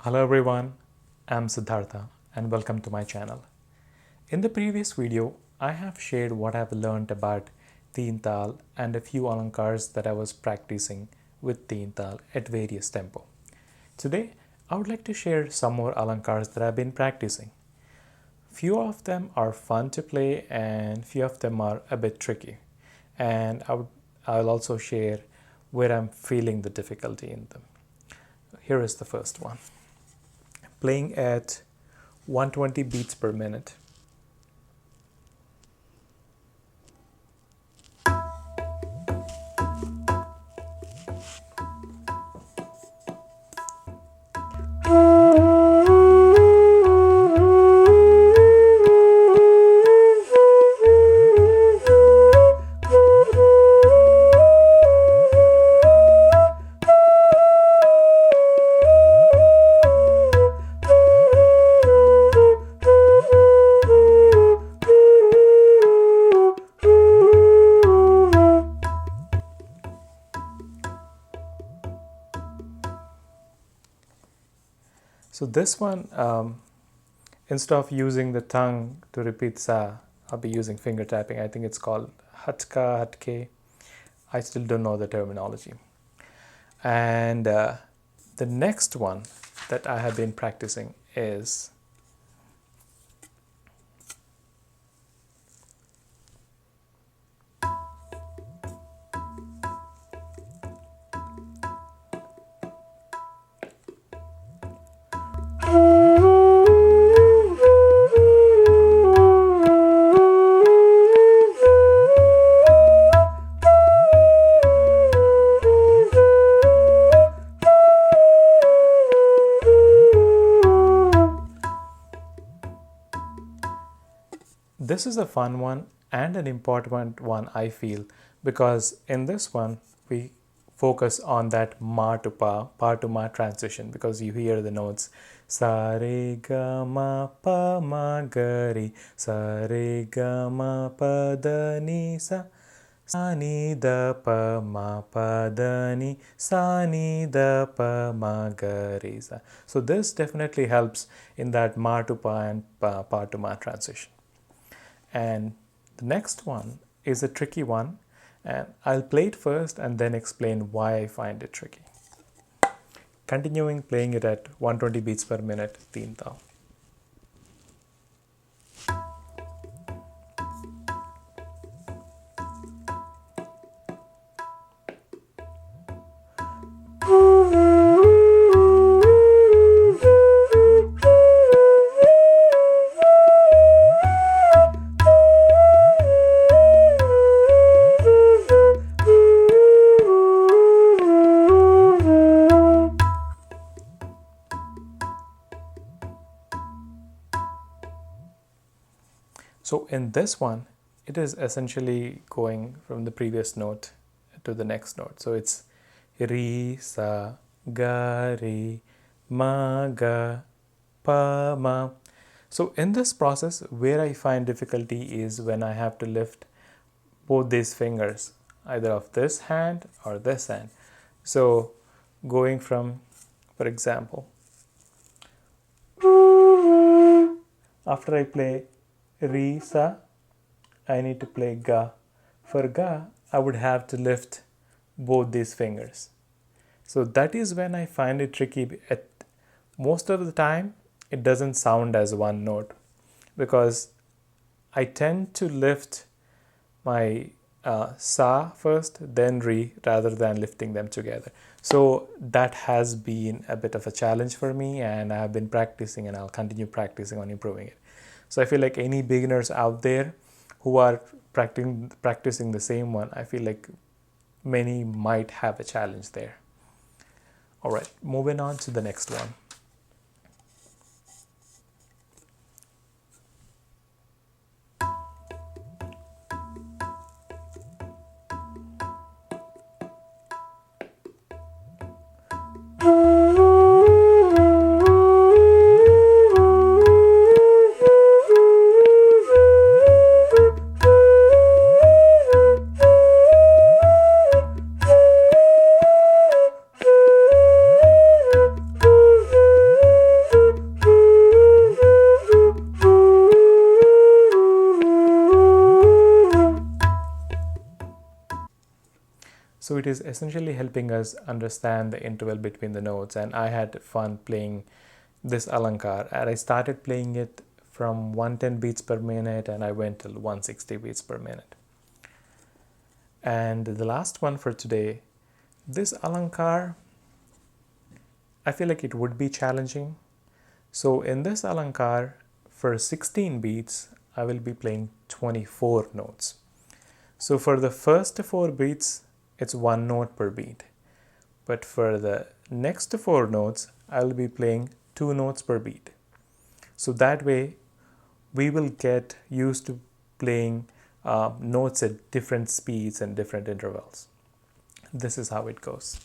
Hello everyone, I'm Siddhartha and welcome to my channel. In the previous video, I have shared what I've learned about Teentaal and a few alankars that I was practicing with Teentaal at various tempo. Today, I would like to share some more alankars that I've been practicing. Few of them are fun to play and few of them are a bit tricky. And I'll also share where I'm feeling the difficulty in them. Here is the first one. Playing at 120 beats per minute. So this one, instead of using the tongue to repeat sa, I'll be using finger tapping. I think it's called hatka, hatke. I still don't know the terminology. And the next one that I have been practicing is this is a fun one and an important one, I feel, because in this one we focus on that ma to pa to ma transition, because you hear the notes sa re ga ma pa ma ga re, sa re ga ma pa da ni sa, sa ni da pa ma pa da ni, sa ni da pa ma ga re sa. So this definitely helps in that ma to pa and pa to ma transition. And the next one is a tricky one, and I'll play it first and then explain why I find it tricky. Continuing playing it at 120 beats per minute, Teentaal. So in this one, it is essentially going from the previous note to the next note. So it's re, sa, ga, re, ma, ga, pa, ma. So in this process, where I find difficulty is when I have to lift both these fingers, either of this hand or this hand. So going from, for example, after I play re, sa, I need to play ga. For ga, I would have to lift both these fingers. So that is when I find it tricky. At most of the time, it doesn't sound as one note, because I tend to lift my sa first, then re, rather than lifting them together. So that has been a bit of a challenge for me, and I have been practicing and I'll continue practicing on improving it. So I feel like any beginners out there who are practicing the same one, I feel like many might have a challenge there. All right, moving on to the next one. So it is essentially helping us understand the interval between the notes, and I had fun playing this Alankar, and I started playing it from 110 beats per minute and I went till 160 beats per minute. And the last one for today, this Alankar, I feel like it would be challenging. So in this Alankar, for 16 beats, I will be playing 24 notes. So for the first 4 beats, it's 1 note per beat. But for the next 4 notes, I will be playing 2 notes per beat. So that way, we will get used to playing notes at different speeds and different intervals. This is how it goes.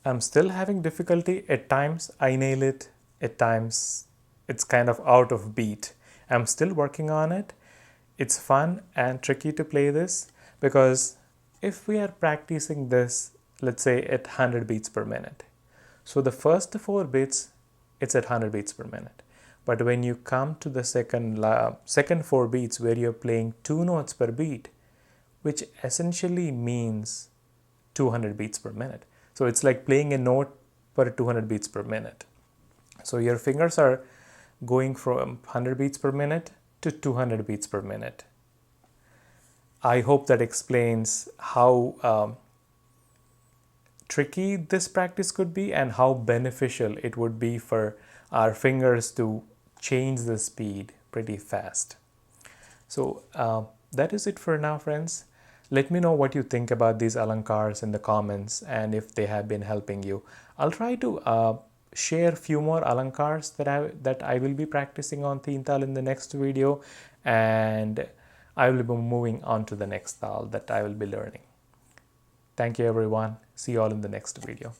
I'm still having difficulty. At times I nail it, at times it's kind of out of beat. I'm still working on it. It's fun and tricky to play this because if we are practicing this, let's say at 100 beats per minute, so the first 4 beats, it's at 100 beats per minute. But when you come to the second 4 beats where you're playing 2 notes per beat, which essentially means 200 beats per minute. So it's like playing a note per 200 beats per minute. So your fingers are going from 100 beats per minute to 200 beats per minute. I hope that explains how tricky this practice could be and how beneficial it would be for our fingers to change the speed pretty fast. So that is it for now, friends. Let me know what you think about these alankars in the comments and if they have been helping you. I'll try to share a few more alankars that I will be practicing on Teentaal in the next video, and I will be moving on to the next taal that I will be learning. Thank you everyone. See you all in the next video.